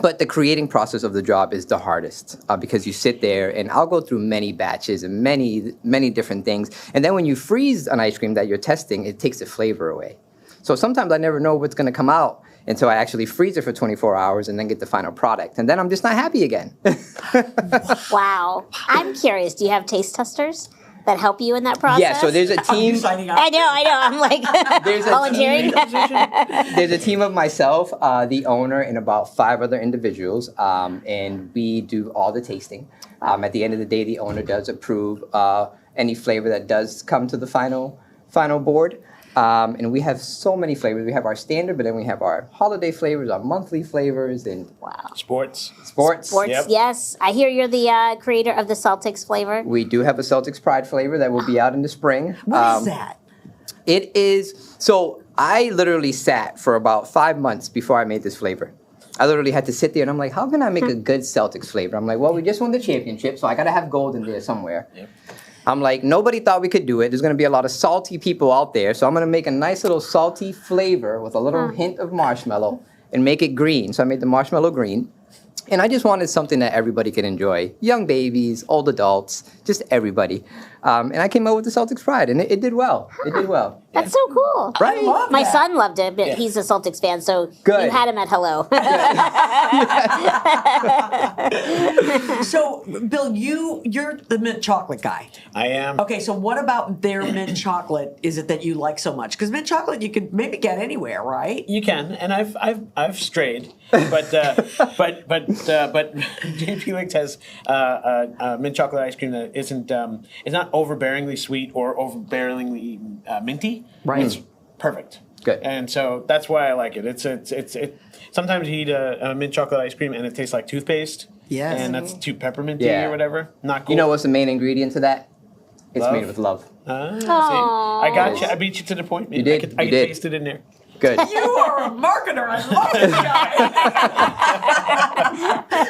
But the creating process of the job is the hardest because you sit there and I'll go through many batches and many different things. And then when you freeze an ice cream that you're testing, it takes the flavor away. So sometimes I never know what's going to come out until I actually freeze it for 24 hours and then get the final product. And then I'm just not happy again. Wow. I'm curious. Do you have taste testers that help you in that process? Yeah, so there's a Are you team. signing up? I know. I'm like There's a volunteering. There's a team of myself, the owner, and about 5 other individuals, and we do all the tasting. At the end of the day, the owner does approve any flavor that does come to the final board. And we have so many flavors. We have our standard, but then we have our holiday flavors, our monthly flavors, and Sports. sports. Yep. Yes. I hear you're the creator of the Celtics flavor. We do have a Celtics Pride flavor that will be out in the spring. What is that? It is, so I literally sat for about 5 months before I made this flavor. I literally had to sit there and I'm like, how can I make a good Celtics flavor? I'm like, well, we just won the championship, so I got to have gold in there somewhere. Yep. I'm like, nobody thought we could do it. There's going to be a lot of salty people out there, so I'm going to make a nice little salty flavor with a little hint of marshmallow and make it green. So I made the marshmallow green. And I just wanted something that everybody could enjoy. Young babies, old adults, just everybody. And I came up with the Celtics Pride, and it did well. It did well. That's so cool. Right? love My that. son loved it, but he's a Celtics fan, so Good. you had him at hello. So, Bill, you're the mint chocolate guy. I am. Okay, so what about their mint chocolate is it that you like so much? Because mint chocolate you could maybe get anywhere, right? You can, and I've strayed, but JP Licks has mint chocolate ice cream that isn't it's not overbearingly sweet or overbearingly minty. Right. It's perfect. Good. And so that's why I like it. It's sometimes you eat a mint chocolate ice cream and it tastes like toothpaste. Yes. And that's too pepperminty Yeah. or whatever. Not cool. You know what's the main ingredient to that? It's Love. made with love. See, I got you. I beat you to the point. Man. You did. I You could did. taste it in there. Good. You are a marketer. I love this guy.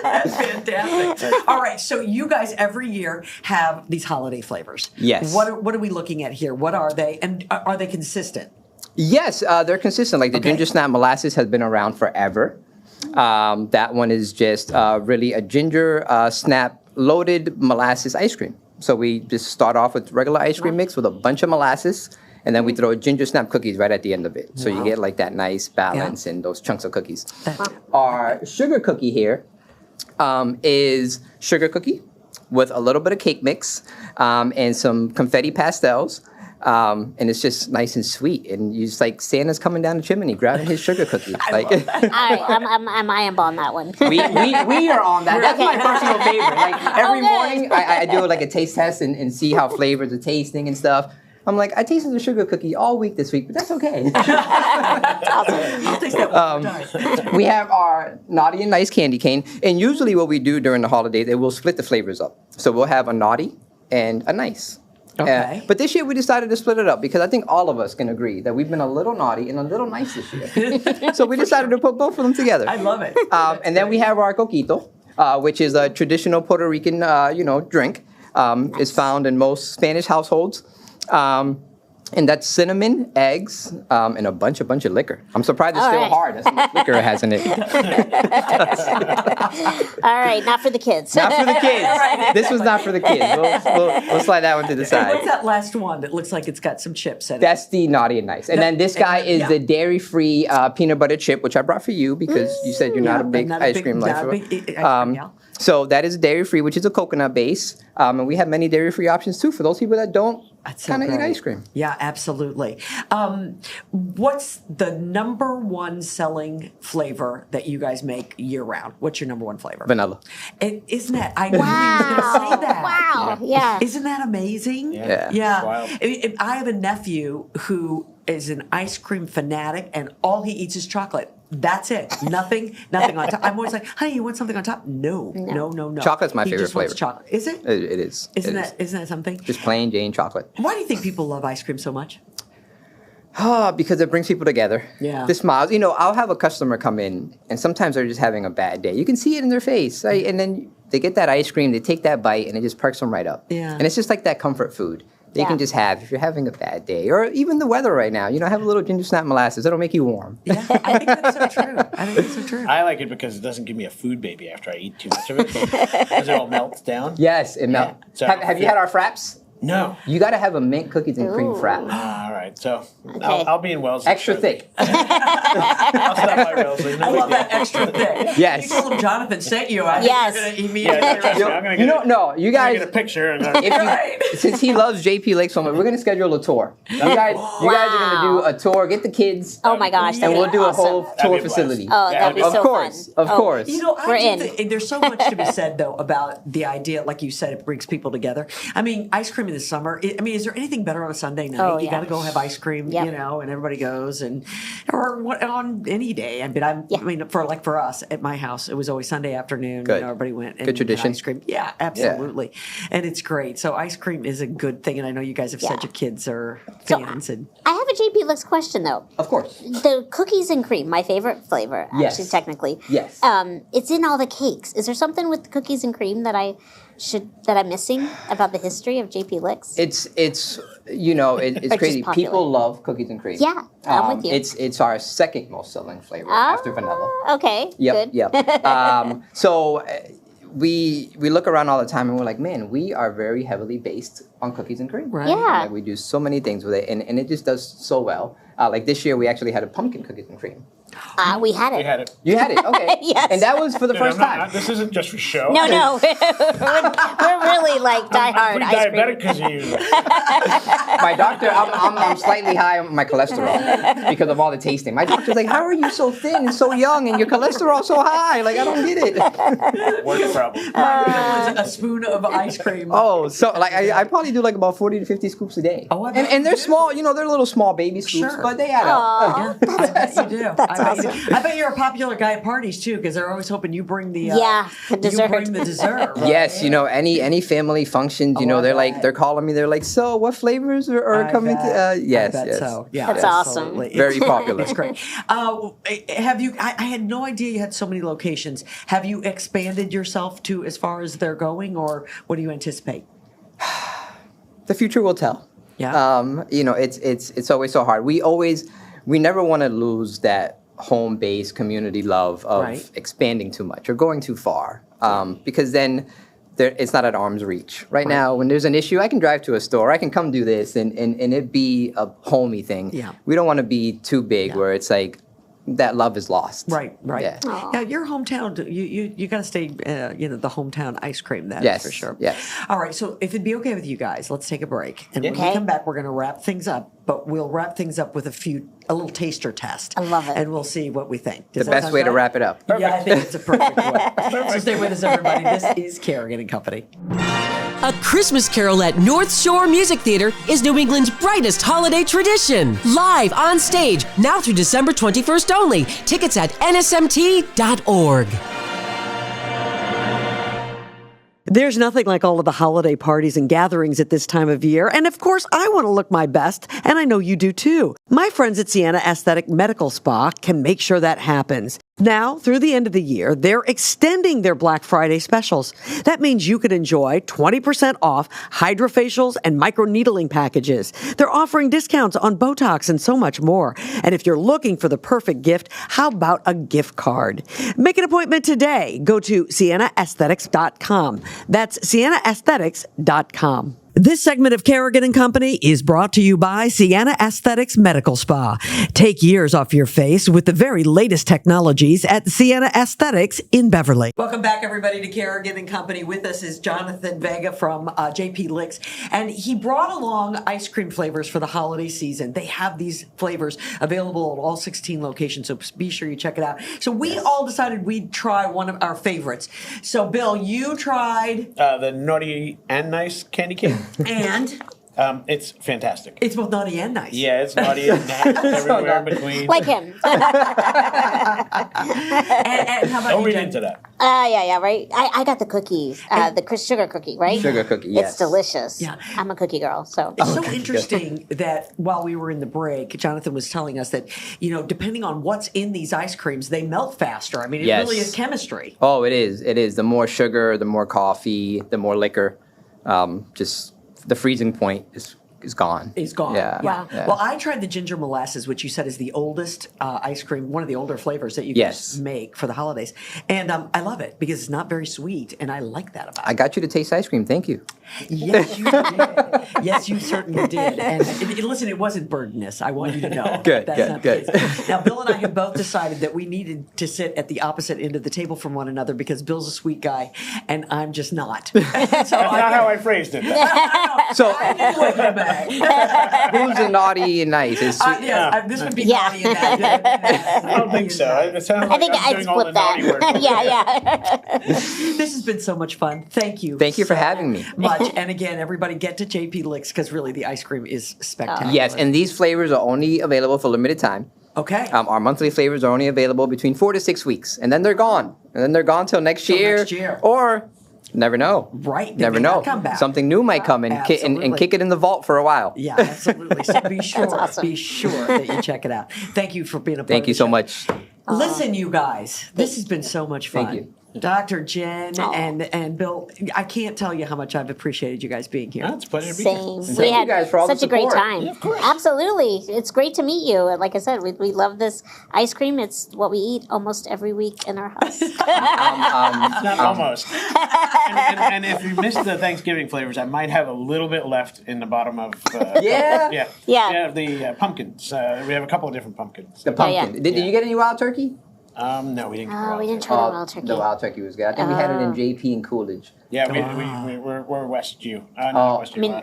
That's fantastic. All right, so you guys every year have these holiday flavors. Yes. What are we looking at here? What are they, and are they consistent? Yes, they're consistent. Like the ginger snap molasses has been around forever. That one is just really a ginger snap loaded molasses ice cream. So we just start off with regular ice cream mix with a bunch of molasses, and then we throw ginger snap cookies right at the end of it. So you get like that nice balance and those chunks of cookies. Our sugar cookie here is sugar cookie with a little bit of cake mix and some confetti pastels. And it's just nice and sweet, and you just like Santa's coming down the chimney grabbing his sugar cookie. All right, I am on that one. we are on that. That's my personal favorite. Like every morning, I do like a taste test and see how flavors are tasting and stuff. I'm like, I tasted the sugar cookie all week this week, but that's okay. I'll taste that one more time. We have our naughty and nice candy cane, and usually what we do during the holidays, we'll split the flavors up. So we'll have a naughty and a nice. Okay. But this year we decided to split it up because I think all of us can agree that we've been a little naughty and a little nice this year. So we decided to put both of them together. I love it. And then we have our coquito, which is a traditional Puerto Rican, drink. It's found in most Spanish households. And that's cinnamon, eggs, and a bunch of liquor. I'm surprised it's still hard. That's how much liquor it has in it. All right, not for the kids. Not for the kids. This was not for the kids. We'll slide that one to the And side. what's that last one that looks like it's got some chips in it? That's the naughty and nice. And then this guy is the dairy-free peanut butter chip, which I brought for you because you said you're not a big ice cream lifer. So that is dairy-free, which is a coconut base. And we have many dairy-free options too for those people that don't kind of eat ice cream. Yeah, absolutely. What's the number one selling flavor that you guys make year-round? What's your number one flavor? Vanilla. Isn't that? I knew you were going to say that. Wow. Yeah. Isn't that amazing? Yeah. Yeah. Wild. I have a nephew who is an ice cream fanatic, and all he eats is chocolate. That's it. Nothing on top. I'm always like, honey, you want something on top? No. Chocolate's my He favorite just wants flavor. chocolate. Is it? It is. Isn't It is. that something? Just plain Jane chocolate. Why do you think people love ice cream so much? Because it brings people together. Yeah. The smiles. I'll have a customer come in, and sometimes they're just having a bad day. You can see it in their face, right? And then they get that ice cream, they take that bite, and it just perks them right up. Yeah. And it's just like that comfort food that you can just have if you're having a bad day, or even the weather right now. Have a little ginger snap molasses. It'll make you warm. Yeah, I think that's so true. I like it because it doesn't give me a food baby after I eat too much of it. Because it all melts down. Yes, it melts. So have you had our fraps? No. You got to have a mint cookies and cream frap. All right. So I'll be in Wellesley. Extra thick. I'll stop by Wellesley. No I big love deal. that extra thick. Yes. You told him Jonathan sent you. I Yes. think you're gonna Yeah, trust me, I'm gonna get You I'm guys. gonna get a picture. And Since he loves JP Lake so much, we're gonna schedule a tour. You guys are gonna do a tour. Get the kids. Oh my gosh. And we'll do a awesome. whole That'd tour be a blast. facility. Oh, that'd be Of so course, fun. of course. I We're do in. think there's so much to be said, though, about the idea, like you said, it brings people together. I mean, ice cream in the summer. Is there anything better on a Sunday night? Oh, You yeah. got to go have ice cream, Yep. and everybody goes, or on any day. I mean, for us at my house, it was always Sunday afternoon. Good. Everybody went and Good tradition. had ice cream. Yeah, absolutely, and it's great. So ice cream is a good thing, and I know you guys have said your kids are fans. And I have a JP Licks question though. Of course. The cookies and cream, my favorite flavor, actually, Yes. technically. Yes. It's in all the cakes. Is there something with the cookies and cream that I'm missing about the history of JP Licks? It's just crazy. popular. People love cookies and cream. Yeah, I'm with you. It's our second most selling flavor after vanilla. Okay. Yep, Good. yep. So we look around all the time and we're like, man, we are very heavily based on cookies and cream. Right. Yeah. Like we do so many things with it, and it just does so well. Like this year, we actually had a pumpkin cookies and cream. We had it. We had it. You had it, okay? Yes. And that was for the Dude, first time. This isn't just for show. No. we're really like diehard I'm ice cream. diabetic because of you. My doctor, I'm slightly high on my cholesterol because of all the tasting. My doctor's like, how are you so thin and so young and your cholesterol so high? Like, I don't get it. Work problem. a spoon of ice cream. Oh, so like I probably do like about 40 to 50 scoops a day. Oh, I bet and they're you do. small, they're little small baby scoops, Sure. but they add up. I bet you do. awesome. I bet you're a popular guy at parties too, because they're always hoping you bring the the dessert. You bring the dessert. Right? Yes, any family functions, Oh, I they're bet. like they're calling me. They're like, so what flavors are I coming? bet. Yes, I bet yes. so. Yeah, That's awesome. absolutely. Very popular. It's great. Have you? I had no idea you had so many locations. Have you expanded yourself to as far as they're going, or what do you anticipate? The future will tell. Yeah. It's always so hard. We always we never want to lose that home-based community love of Right. expanding too much or going too far, because then it's not at arm's reach. Right now, when there's an issue, I can drive to a store, I can come do this, and it be a homey thing. Yeah. We don't want to be too big where it's like that love is lost. Right. Yeah. Now, your hometown, you got to stay, the hometown ice cream, that is Yes, for sure. yes. All right, so if it'd be okay with you guys, let's take a break. And when we Okay. come back, we're going to wrap things up, but we'll wrap things up with a little taster test. I love it. And we'll see what we think. The best way to wrap it up. Yeah, I think it's a perfect way. So stay with us, everybody. This is Kerrigan and Company. A Christmas Carol at North Shore Music Theater is New England's brightest holiday tradition. Live on stage, now through December 21st only. Tickets at nsmt.org. There's nothing like all of the holiday parties and gatherings at this time of year. And of course, I want to look my best, and I know you do too. My friends at Sienna Aesthetic Medical Spa can make sure that happens. Now, through the end of the year, they're extending their Black Friday specials. That means you could enjoy 20% off hydrofacials and microneedling packages. They're offering discounts on Botox and so much more. And if you're looking for the perfect gift, how about a gift card? Make an appointment today. Go to siennaesthetics.com. That's siennaesthetics.com. This segment of Kerrigan and Company is brought to you by Sienna Aesthetics Medical Spa. Take years off your face with the very latest technologies at Sienna Aesthetics in Beverly. Welcome back, everybody, to Kerrigan and Company. With us is Jonathan Vega from JP Licks, and he brought along ice cream flavors for the holiday season. They have these flavors available at all 16 locations, so be sure you check it out. So we all decided we'd try one of our favorites. So, Bill, you tried... The naughty and nice candy cane. And It's fantastic. it's both naughty and nice. Yeah, it's naughty and nice everywhere in between. Like him. And how about Don't you, read Jen? into that. Yeah, right. I got the cookies, the sugar cookie, right? Sugar cookie, yes. It's delicious. Yeah. I'm a cookie girl, so. It's so interesting that while we were in the break, Jonathan was telling us that, depending on what's in these ice creams, they melt faster. I mean, it Yes. really is chemistry. Oh, it is. It is. The more sugar, the more coffee, the more liquor. Just the freezing point is gone. Is gone. Yeah. Wow. Yeah. Well, I tried the ginger molasses, which you said is the oldest ice cream, one of the older flavors that you Yes. guys make for the holidays. And I love it because it's not very sweet, and I like that about it. I got you to taste ice cream. Thank you. Yes, you did. Yes, you certainly did. And listen, it wasn't burdenous. I want you to know. Good, That's good, not the good. case. Now, Bill and I have both decided that we needed to sit at the opposite end of the table from one another because Bill's a sweet guy and I'm just not. So That's not how I phrased it. So I knew what you meant. who's the naughty and nice? Is Yes, this would be Yeah. naughty and that. I don't think so. It sounds I like think I'm I'd doing all the split that. naughty work. Yeah. This has been so much fun. Thank you. Thank you for so having me. much. And again, everybody get to JP Licks because really the ice cream is spectacular. Yes, and these flavors are only available for limited time. Okay. Our monthly flavors are only available between 4 to 6 weeks, and then they're gone. And then they're gone till next year. next year. Or never know. Right, they Never may not know. come back. Something new might come and Absolutely. kick it in the vault for a while. Yeah, absolutely. So be sure, awesome. be sure that you check it out. Thank you for being a part Thank of you the so show. much. Listen, you guys, this has been so much fun. Thank you. Dr. Jen and Bill, I can't tell you how much I've appreciated you guys being here. Oh, it's a pleasure to be here. Same. Thank We you had guys for all the such a great support. time. Yeah, of course. Absolutely. It's great to meet you. Like I said, we love this ice cream. It's what we eat almost every week in our house. Not almost. And if you missed the Thanksgiving flavors, I might have a little bit left in the bottom of. Yeah? Yeah. Yeah. The pumpkins. We have a couple of different pumpkins. The pumpkin. yeah. Did you get any wild turkey? No, we didn't. get Oh, we didn't wild try turkey. the wild turkey. The wild turkey was good. I think we had it in JP and Coolidge. Yeah, we're West U. Oh. Not West U. I mean-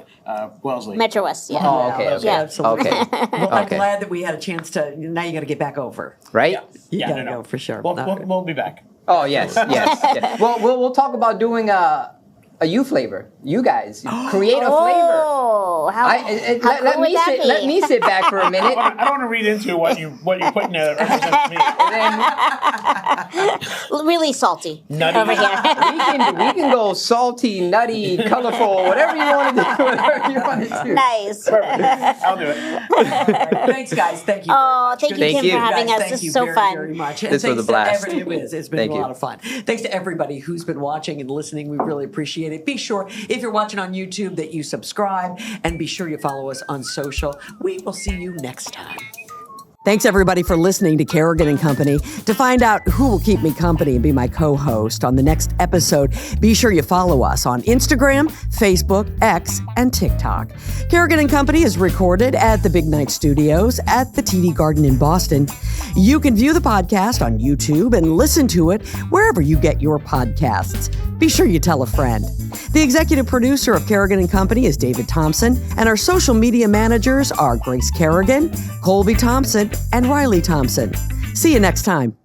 Wellesley. Metro West, yeah. Oh, okay, okay. Yeah, absolutely. Okay. Well, I'm Okay. glad that we had a chance to. Now you got to get back over. Right? You Yeah, gotta no. go for sure. We'll be back. Oh, yes, yes. yes. Well, we'll talk about doing a you flavor. You guys create a flavor. Oh, how Let cool would me that sit. be? Let me sit back for a minute. I don't want to read into what you put in there that represents me. And then Really salty Nutty. over here. we can go salty, nutty, colorful, whatever you want to do. Whatever you want to do. Nice. Perfect. I'll do it. Thanks, guys. Thank you. Oh, very much. thank you, Good to Kim, see for having guys. us. Thank This you is so very, fun. Very much. And This was thanks a blast. To every, it's been Thank a you. lot of fun. Thanks to everybody who's been watching and listening. We really appreciate it. Be sure, if you're watching on YouTube, that you subscribe and be sure you follow us on social. We will see you next time. Thanks, everybody, for listening to Kerrigan and Company. To find out who will keep me company and be my co-host on the next episode, be sure you follow us on Instagram, Facebook, X, and TikTok. Kerrigan and Company is recorded at the Big Night Studios at the TD Garden in Boston. You can view the podcast on YouTube and listen to it wherever you get your podcasts. Be sure you tell a friend. The executive producer of Kerrigan and Company is David Thompson, and our social media managers are Grace Kerrigan, Colby Thompson, and Riley Thompson. See you next time.